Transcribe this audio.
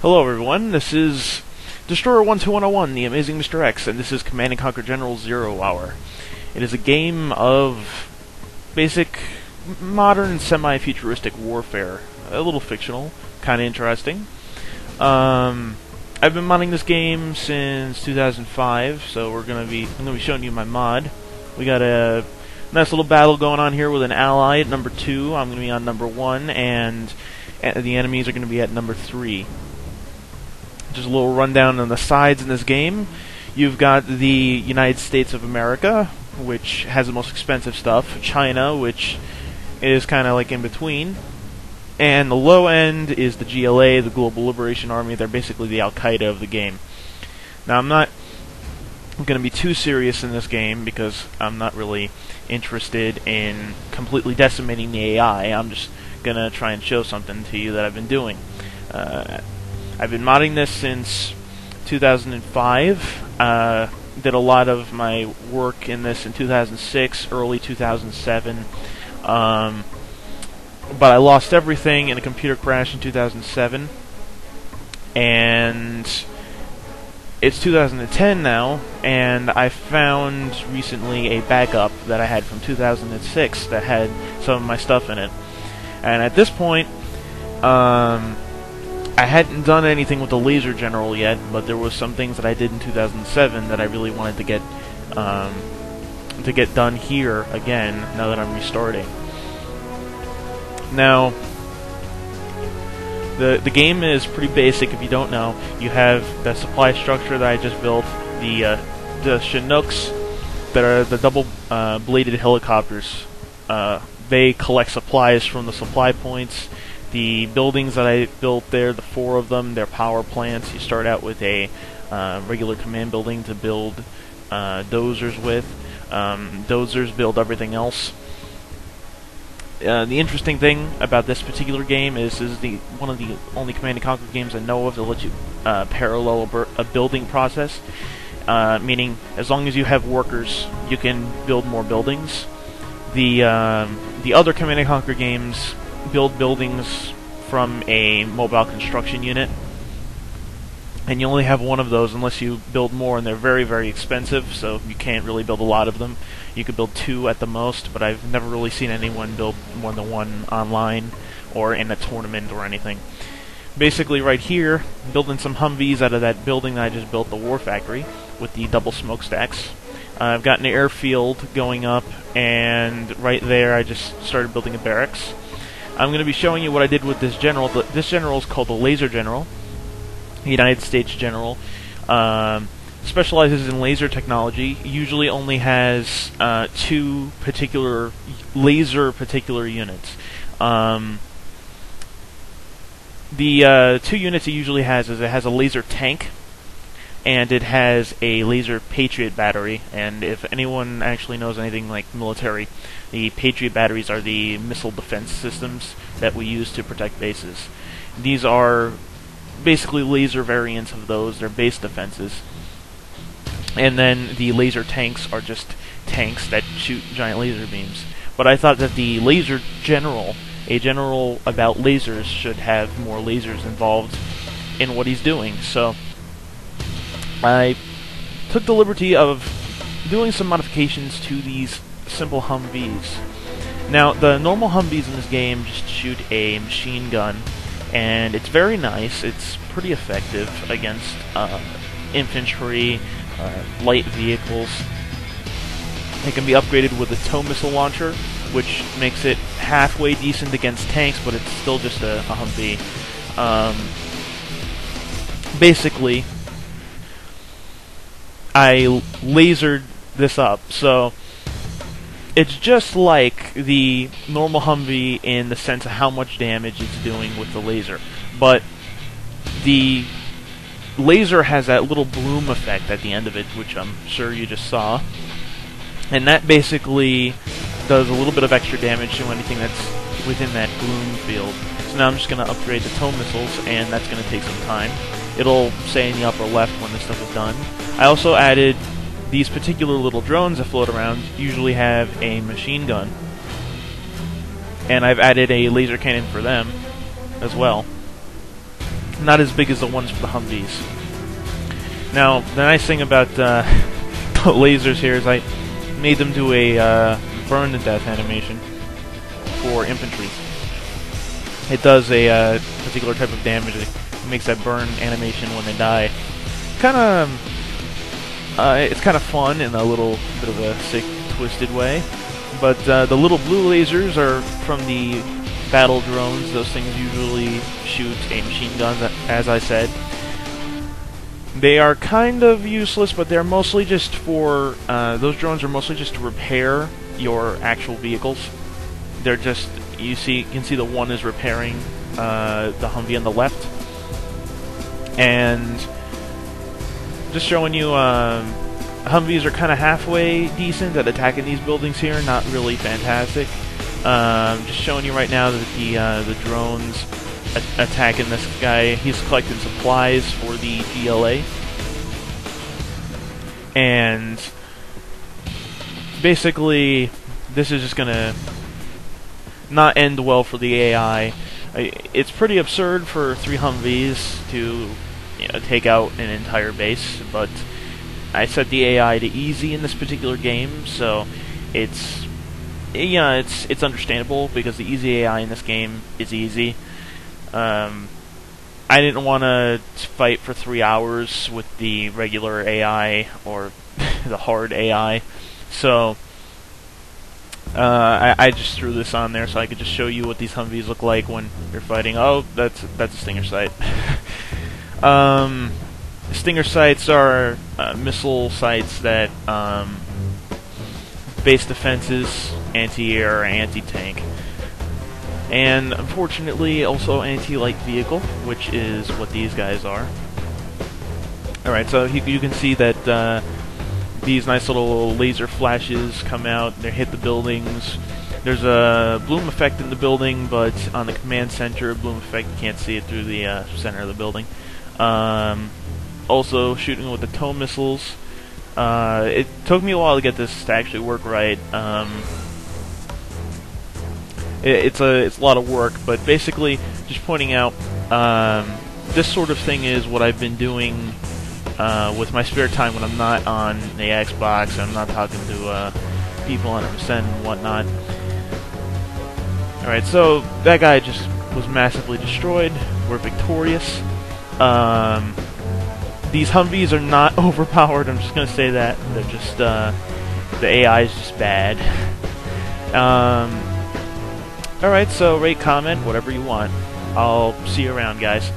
Hello everyone, this is Destroyer 12101, the Amazing Mr. X, and this is Command & Conquer General 0 Hour. It is a game of basic, modern, semi-futuristic warfare. A little fictional, kind of interesting. I've been modding this game since 2005, so I'm gonna be showing you my mod. We got a nice little battle going on here with an ally at number 2. I'm gonna be on number 1, and the enemies are gonna be at number 3. Just a little rundown on the sides in this game. You've got the United States of America, which has the most expensive stuff. China, which is kind of like in between. And the low end is the GLA, the Global Liberation Army. They're basically the Al-Qaeda of the game. Now, I'm not going to be too serious in this game because I'm not really interested in completely decimating the AI. I'm just going to try and show something to you that I've been doing. I've been modding this since 2005. Did a lot of my work in this in 2006, early 2007. But I lost everything in a computer crash in 2007. And it's 2010 now, and I found recently a backup that I had from 2006 that had some of my stuff in it. And at this point, I hadn't done anything with the Laser General yet, but there was some things that I did in 2007 that I really wanted to get done here again, now that I'm restarting. Now, the game is pretty basic if you don't know. You have the supply structure that I just built, the Chinooks that are the double-bladed helicopters. They collect supplies from the supply points. The buildings that I built there, the 4 of them, they're power plants. You start out with a regular command building to build dozers with. Dozers build everything else. The interesting thing about this particular game is one of the only Command & Conquer games I know of that lets you parallel a building process. Meaning, as long as you have workers, you can build more buildings. The other Command & Conquer games build buildings from a mobile construction unit, and you only have one of those unless you build more, and they're very, very expensive, so you can't really build a lot of them. You could build 2 at the most, but I've never really seen anyone build more than 1 online or in a tournament or anything. Basically, right here, I'm building some Humvees out of that building that I just built, the War Factory, with the double smokestacks. I've got an airfield going up, and right there I just started building a barracks. I'm going to be showing you what I did with this general. This general is called the Laser General, the United States General. Specializes in laser technology. Usually only has 2 particular units. The 2 units it usually has is it has a laser tank, and it has a laser Patriot battery. And if anyone actually knows anything like military, the Patriot batteries are the missile defense systems that we use to protect bases. These are basically laser variants of those. They're base defenses. And then the laser tanks are just tanks that shoot giant laser beams. But I thought that the Laser General, a general about lasers, should have more lasers involved in what he's doing. So I took the liberty of doing some modifications to these simple Humvees. Now, the normal Humvees in this game just shoot a machine gun, and it's very nice. It's pretty effective against infantry, light vehicles. It can be upgraded with a tow missile launcher, which makes it halfway decent against tanks, but it's still just a Humvee. Basically, I lasered this up, so it's just like the normal Humvee in the sense of how much damage it's doing with the laser. But the laser has that little bloom effect at the end of it, which I'm sure you just saw. And that basically does a little bit of extra damage to anything that's within that bloom field. So now I'm just going to upgrade the tow missiles, and that's going to take some time. It'll say in the upper left when this stuff is done. I also added these particular little drones that float around usually have a machine gun, and I've added a laser cannon for them as well. not as big as the ones for the Humvees. Now, the nice thing about the lasers here is I made them do a burn to death animation for infantry. It does a particular type of damage. It makes that burn animation when they die. It's kind of fun in a little bit of a sick, twisted way. But the little blue lasers are from the battle drones. Those things usually shoot a machine gun, as I said. They are kind of useless, but they're mostly just for... those drones are mostly just to repair your actual vehicles. They're just... You can see the one is repairing the Humvee on the left. And just showing you... Humvees are kind of halfway decent at attacking these buildings here, not really fantastic. Just showing you right now that the drones attacking this guy. He's collecting supplies for the GLA. And basically, this is just gonna not end well for the AI. It's pretty absurd for 3 Humvees to take out an entire base, but I set the AI to easy in this particular game, so it's understandable because the easy AI in this game is easy. I didn't want to fight for 3 hours with the regular AI or the hard AI, so I just threw this on there so I could just show you what these Humvees look like when you're fighting. Oh, that's a Stinger sight. Stinger sights are missile sights that base defenses, anti-air, anti-tank. And unfortunately, also anti-light vehicle, which is what these guys are. Alright, so you can see that these nice little laser flashes come out, they hit the buildings. There's a bloom effect in the building, but on the command center, bloom effect, you can't see it through the center of the building. Also, shooting with the tow missiles. It took me a while to get this to actually work right. It's a lot of work, but basically, just pointing out, this sort of thing is what I've been doing with my spare time when I'm not on the Xbox and I'm not talking to people on MSN and whatnot. Alright, so that guy just was massively destroyed. We're victorious. These Humvees are not overpowered, I'm just going to say that. They're just, the AI is just bad. Alright, so rate, comment, whatever you want. I'll see you around, guys.